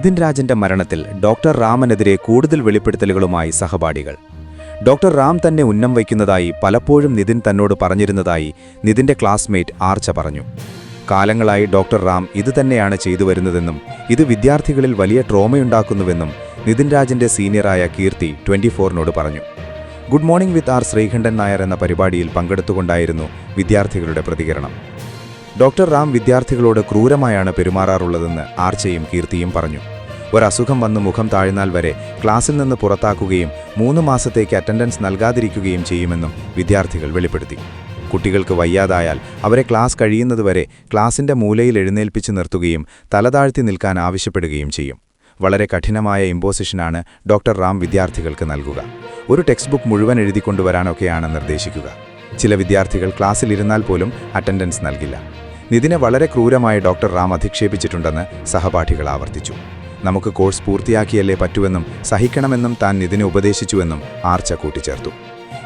നിതിൻ രാജിന്റെ മരണത്തിൽ ഡോക്ടർ റാമിനെതിരെ കൂടുതൽ വെളിപ്പെടുത്തലുകളുമായി സഹപാഠികൾ. ഡോക്ടർ റാം തന്നെ ഉന്നം വയ്ക്കുന്നതായി പലപ്പോഴും നിതിൻ തന്നോട് പറഞ്ഞിരുന്നതായി നിതിന്റെ ക്ലാസ്മേറ്റ് ആർച്ച പറഞ്ഞു. കാലങ്ങളായി ഡോക്ടർ റാം ഇതുതന്നെയാണ് ചെയ്തു വരുന്നതെന്നും ഇത് വിദ്യാർത്ഥികളിൽ വലിയ ട്രോമയുണ്ടാക്കുന്നുവെന്നും നിതിൻ രാജിന്റെ സീനിയറായ കീർത്തി 24നോട് പറഞ്ഞു. Good morning with R Sreekandan Nair എന്ന പരിപാടിയിൽ പങ്കെടുത്തുകൊണ്ടായിരുന്നു വിദ്യാർത്ഥികളുടെ പ്രതികരണം. ഡോക്ടർ റാം വിദ്യാർത്ഥികളോട് ക്രൂരമായാണ് പെരുമാറാറുള്ളതെന്ന് ആർച്ചയും കീർത്തിയും പറഞ്ഞു. ഒരസുഖം വന്ന് മുഖം താഴ്ന്നാൽ വരെ ക്ലാസ്സിൽ നിന്ന് പുറത്താക്കുകയും 3 മാസത്തേക്ക് അറ്റൻഡൻസ് നൽകാതിരിക്കുകയും ചെയ്യുമെന്നും വിദ്യാർത്ഥികൾ വെളിപ്പെടുത്തി. കുട്ടികൾക്ക് വയ്യാതായാൽ അവരെ ക്ലാസ് കഴിയുന്നതുവരെ ക്ലാസിന്റെ മൂലയിൽ എഴുന്നേൽപ്പിച്ച് നിർത്തുകയും തലതാഴ്ത്തി നിൽക്കാൻ ആവശ്യപ്പെടുകയും ചെയ്യും. വളരെ കഠിനമായ ഇമ്പോസിഷനാണ് ഡോക്ടർ റാം വിദ്യാർത്ഥികൾക്ക് നൽകുക. ഒരു ടെക്സ്റ്റ് ബുക്ക് മുഴുവൻ എഴുതിക്കൊണ്ടുവരാനൊക്കെയാണ് നിർദ്ദേശിക്കുക. ചില വിദ്യാർത്ഥികൾ ക്ലാസ്സിലിരുന്നാൽ പോലും അറ്റൻഡൻസ് നൽകില്ല. നിതിനെ വളരെ ക്രൂരമായി ഡോക്ടർ റാം അധിക്ഷേപിച്ചിട്ടുണ്ടെന്ന് സഹപാഠികൾ ആവർത്തിച്ചു. നമുക്ക് കോഴ്സ് പൂർത്തിയാക്കിയല്ലേ പറ്റുമെന്നും സഹിക്കണമെന്നും താൻ നിതിനെ ഉപദേശിച്ചുവെന്നും ആർച്ച കൂട്ടിച്ചേർത്തു.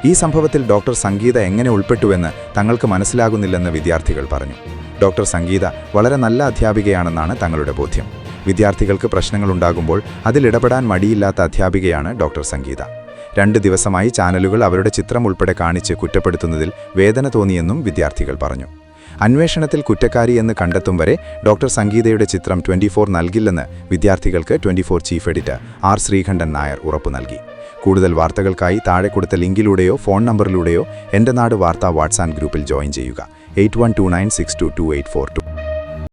ഈ സംഭവത്തിൽ ഡോക്ടർ സംഗീത എങ്ങനെ ഉൾപ്പെട്ടുവെന്ന് തങ്ങൾക്ക് മനസ്സിലാകുന്നില്ലെന്ന് വിദ്യാർത്ഥികൾ പറഞ്ഞു. ഡോക്ടർ സംഗീത വളരെ നല്ല അധ്യാപികയാണെന്നാണ് തങ്ങളുടെ ബോധ്യം. വിദ്യാർത്ഥികൾക്ക് പ്രശ്നങ്ങളുണ്ടാകുമ്പോൾ അതിലിടപെടാൻ മടിയില്ലാത്ത അധ്യാപികയാണ് ഡോക്ടർ സംഗീത. 2 ദിവസമായി ചാനലുകൾ അവരുടെ ചിത്രം ഉൾപ്പെടെ കാണിച്ച് കുറ്റപ്പെടുത്തുന്നതിൽ വേദന തോന്നിയെന്നും വിദ്യാർത്ഥികൾ പറഞ്ഞു. അന്വേഷണത്തിൽ കുറ്റക്കാരി എന്ന് കണ്ടെത്തും വരെ ഡോക്ടർ സംഗീതയുടെ ചിത്രം 24 നൽകില്ലെന്ന് വിദ്യാർത്ഥികൾക്ക് 24 chief editor R Sreekandan Nair ഉറപ്പു നൽകി. കൂടുതൽ വാർത്തകൾക്കായി താഴെ കൊടുത്ത ലിങ്കിലൂടെയോ ഫോൺ നമ്പറിലൂടെയോ എൻ്റെ നാട് വാർത്താ വാട്സാപ്പ് ഗ്രൂപ്പിൽ ജോയിൻ ചെയ്യുക. 8129622842.